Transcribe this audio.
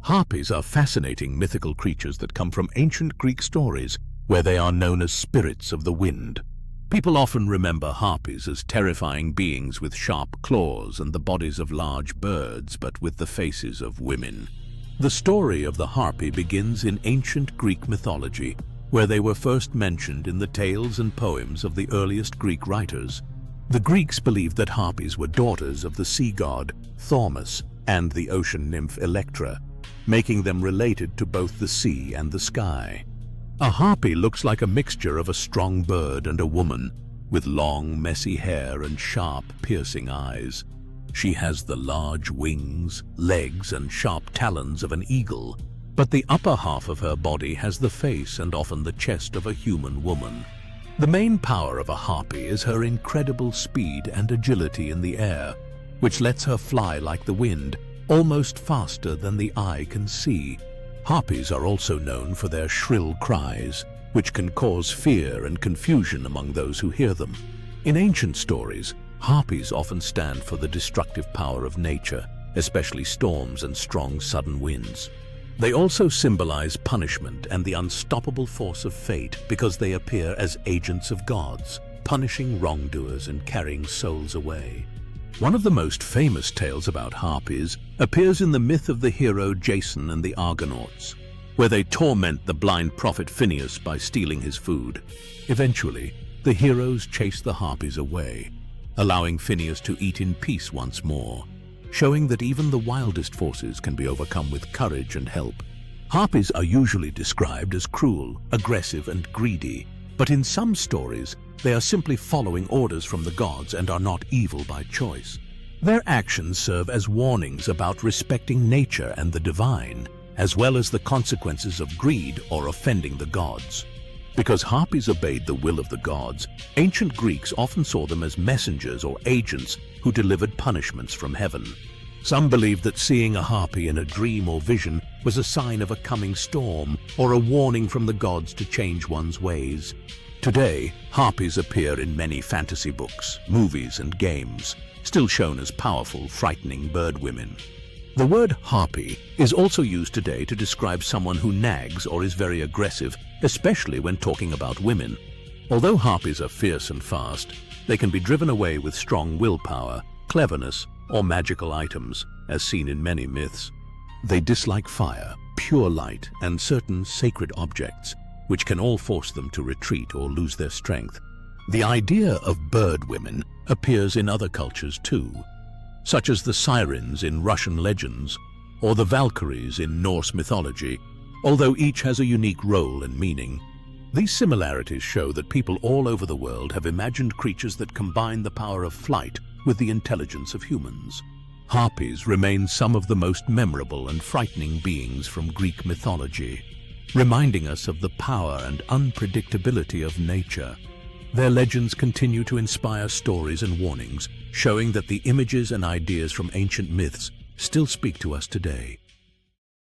Harpies are fascinating mythical creatures that come from ancient Greek stories, where they are known as spirits of the wind. People often remember harpies as terrifying beings with sharp claws and the bodies of large birds, but with the faces of women. The story of the harpy begins in ancient Greek mythology, where they were first mentioned in the tales and poems of the earliest Greek writers. The Greeks believed that harpies were daughters of the sea god Phineus and the ocean nymph Electra, making them related to both the sea and the sky. A harpy looks like a mixture of a strong bird and a woman, with long, messy hair and sharp, piercing eyes. She has the large wings, legs, and sharp talons of an eagle, but the upper half of her body has the face and often the chest of a human woman. The main power of a harpy is her incredible speed and agility in the air, which lets her fly like the wind, almost faster than the eye can see. Harpies are also known for their shrill cries, which can cause fear and confusion among those who hear them. In ancient stories, harpies often stand for the destructive power of nature, especially storms and strong sudden winds. They also symbolize punishment and the unstoppable force of fate because they appear as agents of gods, punishing wrongdoers and carrying souls away. One of the most famous tales about harpies appears in the myth of the hero Jason and the Argonauts, where they torment the blind prophet Phineus by stealing his food. Eventually, the heroes chase the harpies away, allowing Phineus to eat in peace once more, showing that even the wildest forces can be overcome with courage and help. Harpies are usually described as cruel, aggressive, and greedy, but in some stories, they are simply following orders from the gods and are not evil by choice. Their actions serve as warnings about respecting nature and the divine, as well as the consequences of greed or offending the gods. Because harpies obeyed the will of the gods, ancient Greeks often saw them as messengers or agents who delivered punishments from heaven. Some believed that seeing a harpy in a dream or vision was a sign of a coming storm or a warning from the gods to change one's ways. Today, harpies appear in many fantasy books, movies, and games, still shown as powerful, frightening bird women. The word harpy is also used today to describe someone who nags or is very aggressive, especially when talking about women. Although harpies are fierce and fast, they can be driven away with strong willpower, cleverness, or magical items, as seen in many myths. They dislike fire, pure light, and certain sacred objects, which can all force them to retreat or lose their strength. The idea of bird women appears in other cultures too, such as the sirens in Russian legends or the Valkyries in Norse mythology, although each has a unique role and meaning. These similarities show that people all over the world have imagined creatures that combine the power of flight with the intelligence of humans. Harpies remain some of the most memorable and frightening beings from Greek mythology, reminding us of the power and unpredictability of nature. Their legends continue to inspire stories and warnings, showing that the images and ideas from ancient myths still speak to us today.